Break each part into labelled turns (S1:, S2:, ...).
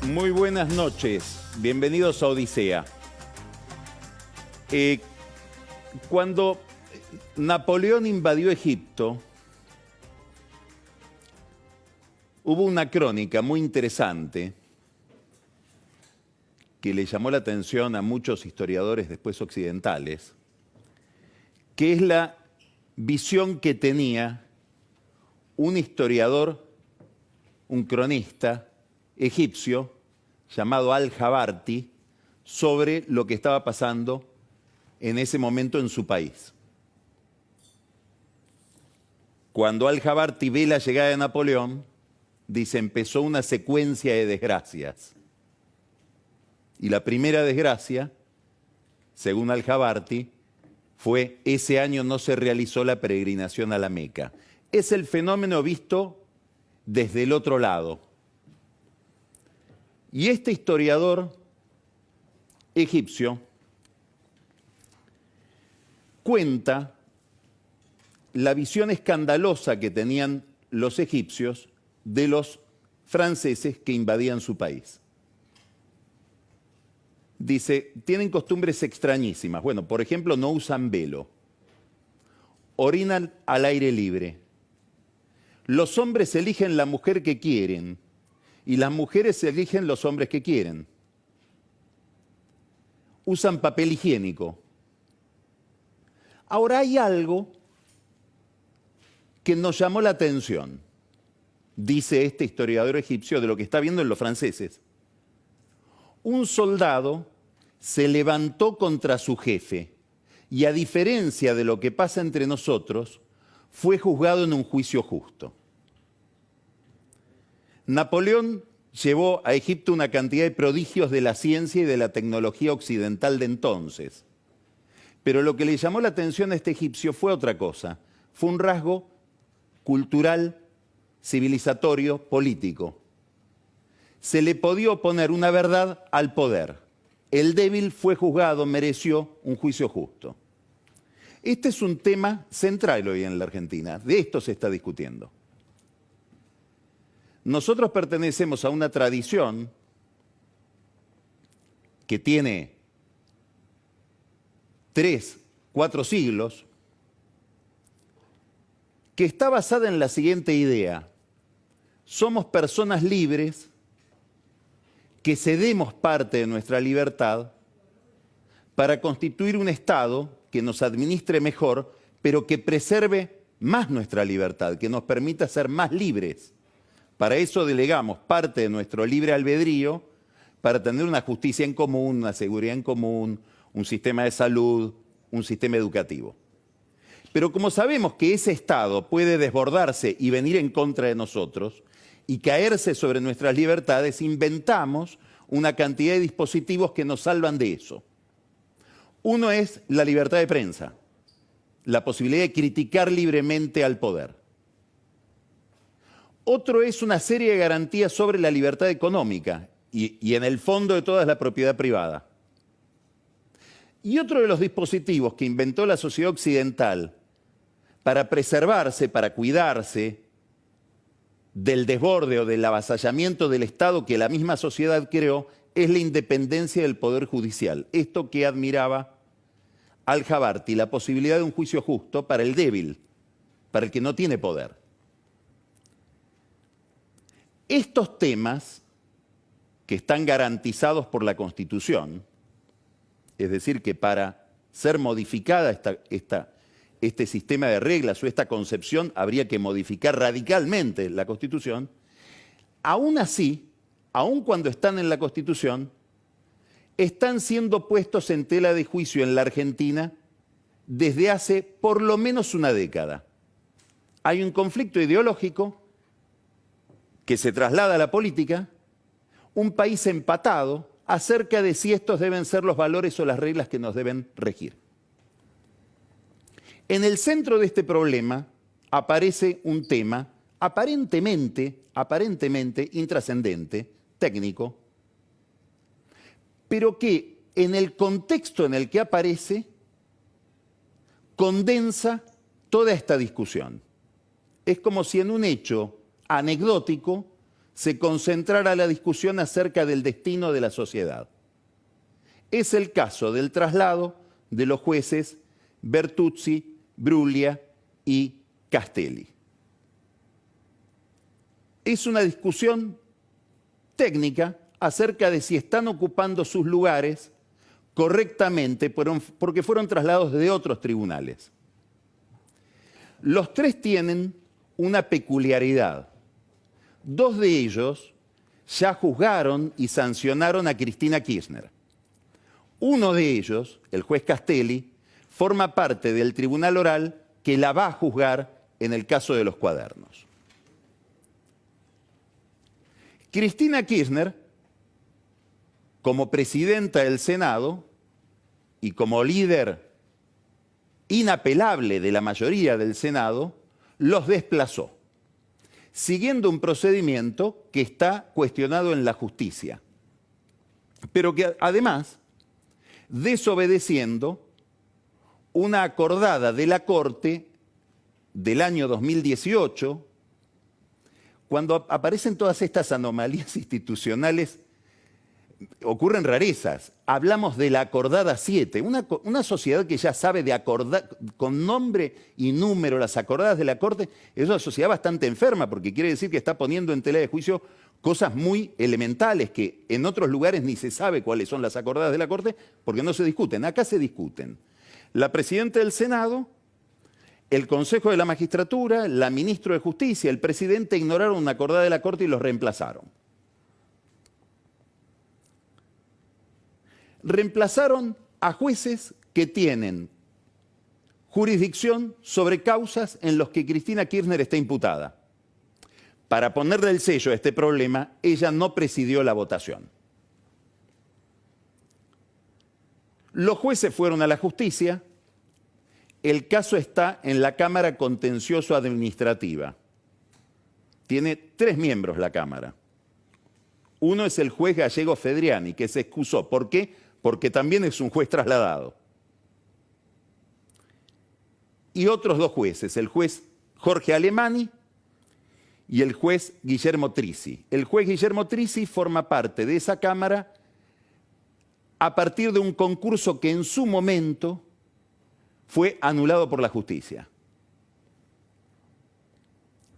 S1: Muy buenas noches, bienvenidos a Odisea. Cuando Napoleón invadió Egipto, hubo una crónica muy interesante que le llamó la atención a muchos historiadores después occidentales, que es la visión que tenía un historiador, un cronista egipcio llamado Al-Jabarti sobre lo que estaba pasando en ese momento en su país. Cuando Al-Jabarti ve la llegada de Napoleón, dice, empezó una secuencia de desgracias. Y la primera desgracia, según Al-Jabarti, fue ese año no se realizó la peregrinación a la Meca. Es el fenómeno visto desde el otro lado. Y este historiador egipcio cuenta la visión escandalosa que tenían los egipcios de los franceses que invadían su país. Dice, tienen costumbres extrañísimas. Bueno, por ejemplo, no usan velo, orinan al aire libre. Los hombres eligen la mujer que quieren y las mujeres eligen los hombres que quieren. Usan papel higiénico. Ahora hay algo que nos llamó la atención, dice este historiador egipcio, de lo que está viendo en los franceses. Un soldado se levantó contra su jefe y, a diferencia de lo que pasa entre nosotros, fue juzgado en un juicio justo. Napoleón llevó a Egipto una cantidad de prodigios de la ciencia y de la tecnología occidental de entonces. Pero lo que le llamó la atención a este egipcio fue otra cosa. Fue un rasgo cultural, civilizatorio, político. Se le podía oponer una verdad al poder. El débil fue juzgado, mereció un juicio justo. Este es un tema central hoy en la Argentina. De esto se está discutiendo. Nosotros pertenecemos a una tradición que tiene 3, 4 siglos, que está basada en la siguiente idea. Somos personas libres que cedemos parte de nuestra libertad para constituir un Estado que nos administre mejor, pero que preserve más nuestra libertad, que nos permita ser más libres. Para eso delegamos parte de nuestro libre albedrío para tener una justicia en común, una seguridad en común, un sistema de salud, un sistema educativo. Pero como sabemos que ese Estado puede desbordarse y venir en contra de nosotros y caerse sobre nuestras libertades, inventamos una cantidad de dispositivos que nos salvan de eso. Uno es la libertad de prensa, la posibilidad de criticar libremente al poder. Otro es una serie de garantías sobre la libertad económica y en el fondo de toda la propiedad privada. Y otro de los dispositivos que inventó la sociedad occidental para preservarse, para cuidarse del desborde o del avasallamiento del Estado que la misma sociedad creó, es la independencia del Poder Judicial. Esto que admiraba Al-Jabarti, la posibilidad de un juicio justo para el débil, para el que no tiene poder. Estos temas, que están garantizados por la Constitución, es decir, que para ser modificada este sistema de reglas o esta concepción habría que modificar radicalmente la Constitución, aún así, aun cuando están en la Constitución, están siendo puestos en tela de juicio en la Argentina desde hace por lo menos una década. Hay un conflicto ideológico que se traslada a la política, un país empatado acerca de si estos deben ser los valores o las reglas que nos deben regir. En el centro de este problema aparece un tema aparentemente intrascendente, técnico, pero que en el contexto en el que aparece condensa toda esta discusión. Es como si en un hecho anecdótico se concentrara la discusión acerca del destino de la sociedad. Es el caso del traslado de los jueces Bertuzzi, Bruglia y Castelli. Es una discusión técnica acerca de si están ocupando sus lugares correctamente porque fueron trasladados de otros tribunales. Los tres tienen una peculiaridad. Dos de ellos ya juzgaron y sancionaron a Cristina Kirchner. Uno de ellos, el juez Castelli, forma parte del tribunal oral que la va a juzgar en el caso de los cuadernos. Cristina Kirchner, como presidenta del Senado y como líder inapelable de la mayoría del Senado, los desplazó, siguiendo un procedimiento que está cuestionado en la justicia, pero que además desobedeciendo una acordada de la Corte del año 2018, cuando aparecen todas estas anomalías institucionales, ocurren rarezas. Hablamos de la acordada 7, una sociedad que ya sabe de acordar con nombre y número las acordadas de la Corte, es una sociedad bastante enferma, porque quiere decir que está poniendo en tela de juicio cosas muy elementales que en otros lugares ni se sabe cuáles son las acordadas de la Corte, porque no se discuten. Acá se discuten. La presidenta del Senado, el Consejo de la Magistratura, la ministra de Justicia, el presidente ignoraron una acordada de la Corte y los reemplazaron. Reemplazaron a jueces que tienen jurisdicción sobre causas en las que Cristina Kirchner está imputada. Para ponerle el sello a este problema, ella no presidió la votación. Los jueces fueron a la justicia. El caso está en la Cámara Contencioso Administrativa. Tiene 3 miembros la Cámara. Uno es el juez gallego Fedriani, que se excusó. ¿Por qué? Porque también es un juez trasladado. Y otros 2 jueces, el juez Jorge Alemani y el juez Guillermo Trisi. El juez Guillermo Trisi forma parte de esa Cámara a partir de un concurso que en su momento fue anulado por la justicia.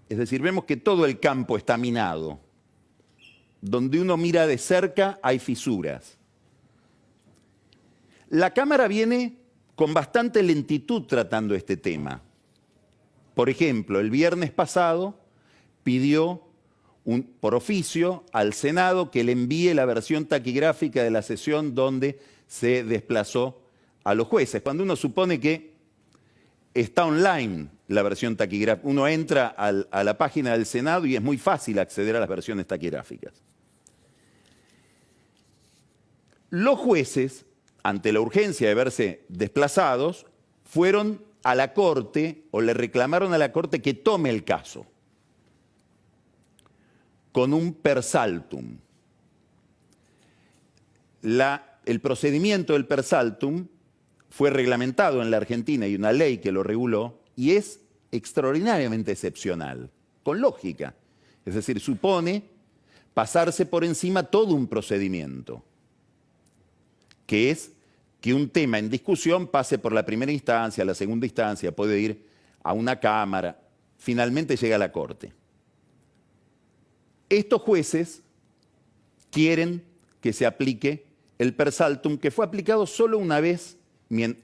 S1: Es decir, vemos que todo el campo está minado. Donde uno mira de cerca hay fisuras. La Cámara viene con bastante lentitud tratando este tema. Por ejemplo, el viernes pasado pidió por oficio al Senado que le envíe la versión taquigráfica de la sesión donde se desplazó a los jueces. Cuando uno supone que está online la versión taquigráfica, uno entra a la página del Senado y es muy fácil acceder a las versiones taquigráficas. Los jueces, ante la urgencia de verse desplazados, fueron a la Corte o le reclamaron a la Corte que tome el caso con un per saltum. El procedimiento del per saltum fue reglamentado en la Argentina, hay una ley que lo reguló, y es extraordinariamente excepcional, con lógica. Es decir, supone pasarse por encima todo un procedimiento, que es que un tema en discusión pase por la primera instancia, la segunda instancia, puede ir a una Cámara, finalmente llega a la Corte. Estos jueces quieren que se aplique el per saltum, que fue aplicado solo una vez en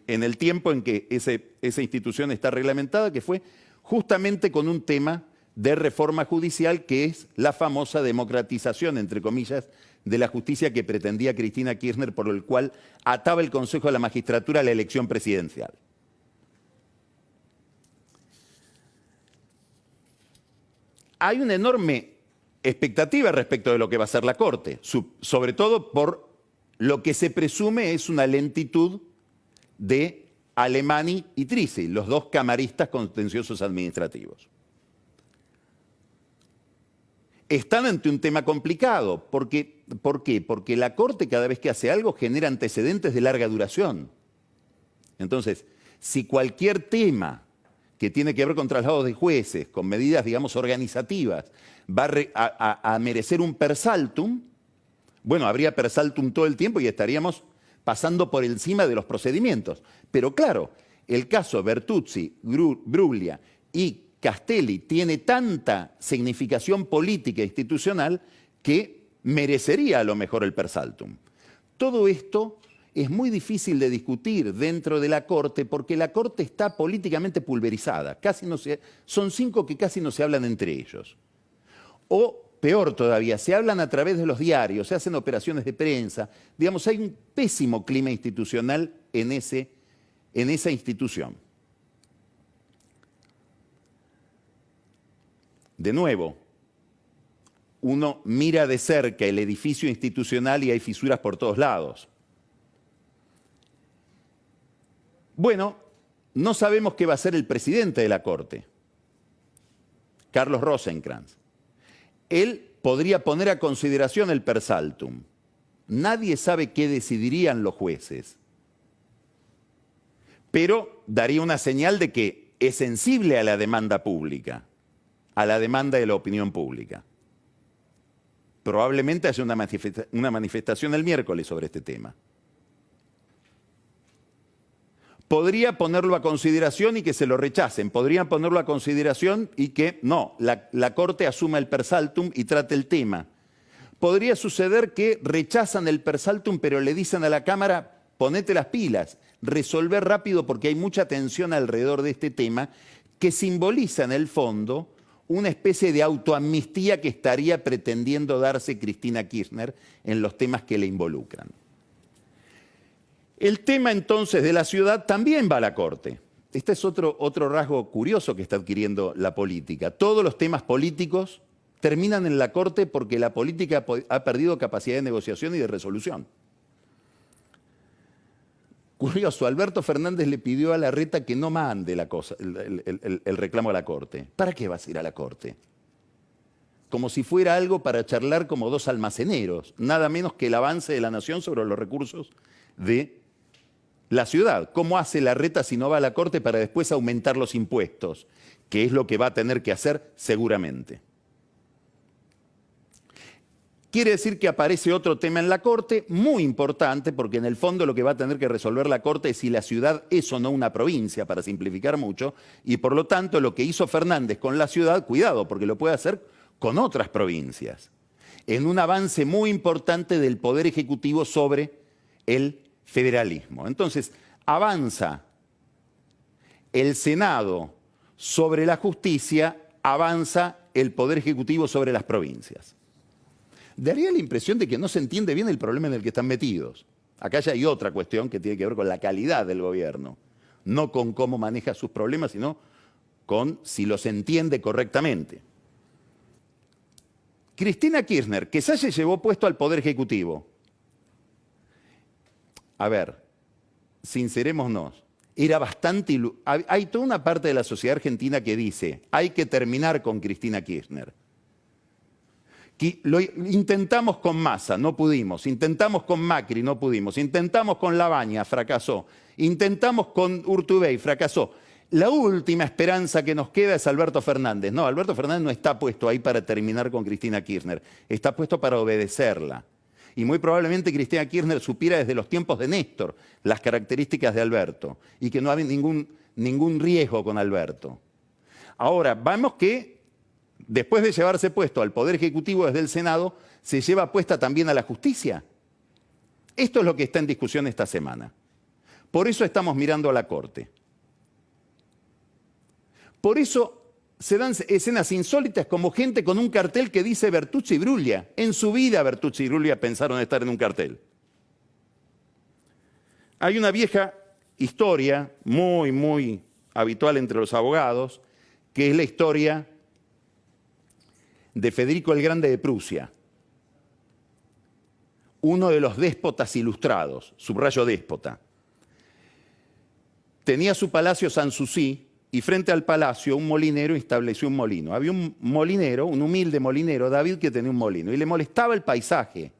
S1: el tiempo en que esa institución está reglamentada, que fue justamente con un tema de reforma judicial, que es la famosa democratización, entre comillas, de la justicia que pretendía Cristina Kirchner, por el cual ataba el Consejo de la Magistratura a la elección presidencial. Hay una enorme expectativa respecto de lo que va a hacer la Corte, sobre todo por lo que se presume es una lentitud de Alemani y Trisi, los 2 camaristas contenciosos administrativos. Están ante un tema complicado. ¿Por qué? Porque la Corte cada vez que hace algo genera antecedentes de larga duración. Entonces, si cualquier tema que tiene que ver con traslados de jueces, con medidas, digamos, organizativas, va a merecer un per saltum, bueno, habría per saltum todo el tiempo y estaríamos pasando por encima de los procedimientos. Pero claro, el caso Bertuzzi, Bruglia y Castelli tiene tanta significación política e institucional que merecería a lo mejor el per saltum. Todo esto es muy difícil de discutir dentro de la Corte porque la Corte está políticamente pulverizada. Son 5 que casi no se hablan entre ellos. O peor todavía, se hablan a través de los diarios, se hacen operaciones de prensa. Digamos, hay un pésimo clima institucional en esa institución. De nuevo, uno mira de cerca el edificio institucional y hay fisuras por todos lados. Bueno, no sabemos qué va a ser el presidente de la Corte, Carlos Rosenkrantz. Él podría poner a consideración el per saltum. Nadie sabe qué decidirían los jueces, pero daría una señal de que es sensible a la demanda pública, a la demanda de la opinión pública. Probablemente haya una manifestación el miércoles sobre este tema. Podría ponerlo a consideración y que se lo rechacen. Podrían ponerlo a consideración y que no, la Corte asuma el per saltum y trate el tema. Podría suceder que rechazan el per saltum, pero le dicen a la Cámara, ponete las pilas, resolver rápido porque hay mucha tensión alrededor de este tema que simboliza en el fondo una especie de autoamnistía que estaría pretendiendo darse Cristina Kirchner en los temas que le involucran. El tema entonces de la ciudad también va a la Corte. Este es otro rasgo curioso que está adquiriendo la política. Todos los temas políticos terminan en la Corte porque la política ha perdido capacidad de negociación y de resolución. Curioso, Alberto Fernández le pidió a Larreta que no mande el reclamo a la Corte. ¿Para qué vas a ir a la Corte? Como si fuera algo para charlar como dos almaceneros, nada menos que el avance de la nación sobre los recursos de la ciudad. ¿Cómo hace Larreta si no va a la Corte para después aumentar los impuestos? Que es lo que va a tener que hacer seguramente. Quiere decir que aparece otro tema en la Corte, muy importante, porque en el fondo lo que va a tener que resolver la Corte es si la ciudad es o no una provincia, para simplificar mucho, y por lo tanto lo que hizo Fernández con la ciudad, cuidado, porque lo puede hacer con otras provincias, en un avance muy importante del Poder Ejecutivo sobre el federalismo. Entonces, avanza el Senado sobre la justicia, avanza el Poder Ejecutivo sobre las provincias. Daría la impresión de que no se entiende bien el problema en el que están metidos. Acá ya hay otra cuestión que tiene que ver con la calidad del gobierno, no con cómo maneja sus problemas, sino con si los entiende correctamente. Cristina Kirchner, que se llevó puesto al Poder Ejecutivo. A ver, sincerémonos, era bastante... Hay toda una parte de la sociedad argentina que dice, hay que terminar con Cristina Kirchner. Lo intentamos con Massa, no pudimos. Intentamos con Macri, no pudimos. Intentamos con Labaña, fracasó. Intentamos con Urtubey, fracasó. La última esperanza que nos queda es Alberto Fernández. No, Alberto Fernández no está puesto ahí para terminar con Cristina Kirchner. Está puesto para obedecerla. Y muy probablemente Cristina Kirchner supiera desde los tiempos de Néstor las características de Alberto y que no había ningún riesgo con Alberto. Ahora, vamos que después de llevarse puesto al Poder Ejecutivo desde el Senado, se lleva puesta también a la justicia. Esto es lo que está en discusión esta semana. Por eso estamos mirando a la Corte. Por eso se dan escenas insólitas como gente con un cartel que dice Bertuzzi y Bruglia. En su vida Bertuzzi y Bruglia pensaron estar en un cartel. Hay una vieja historia muy, muy habitual entre los abogados, que es la historia de Federico el Grande de Prusia, uno de los déspotas ilustrados, subrayo déspota. Tenía su palacio Sanssouci y frente al palacio un molinero estableció un molino. Había un molinero, un humilde molinero, David, que tenía un molino y le molestaba el paisaje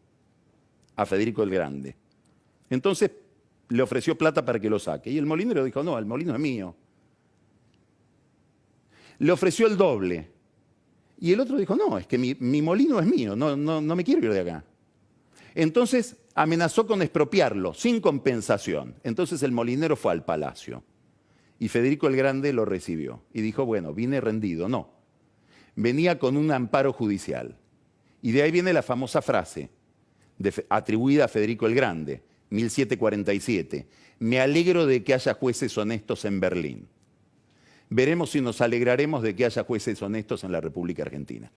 S1: a Federico el Grande. Entonces le ofreció plata para que lo saque y el molinero dijo, no, el molino es mío. le ofreció el doble. Y el otro dijo, no, es que mi molino es mío, no me quiero ir de acá. Entonces amenazó con expropiarlo, sin compensación. Entonces el molinero fue al palacio y Federico el Grande lo recibió. Y dijo, bueno, vine rendido. No, venía con un amparo judicial. Y de ahí viene la famosa frase atribuida a Federico el Grande, 1747. Me alegro de que haya jueces honestos en Berlín. Veremos si nos alegraremos de que haya jueces honestos en la República Argentina.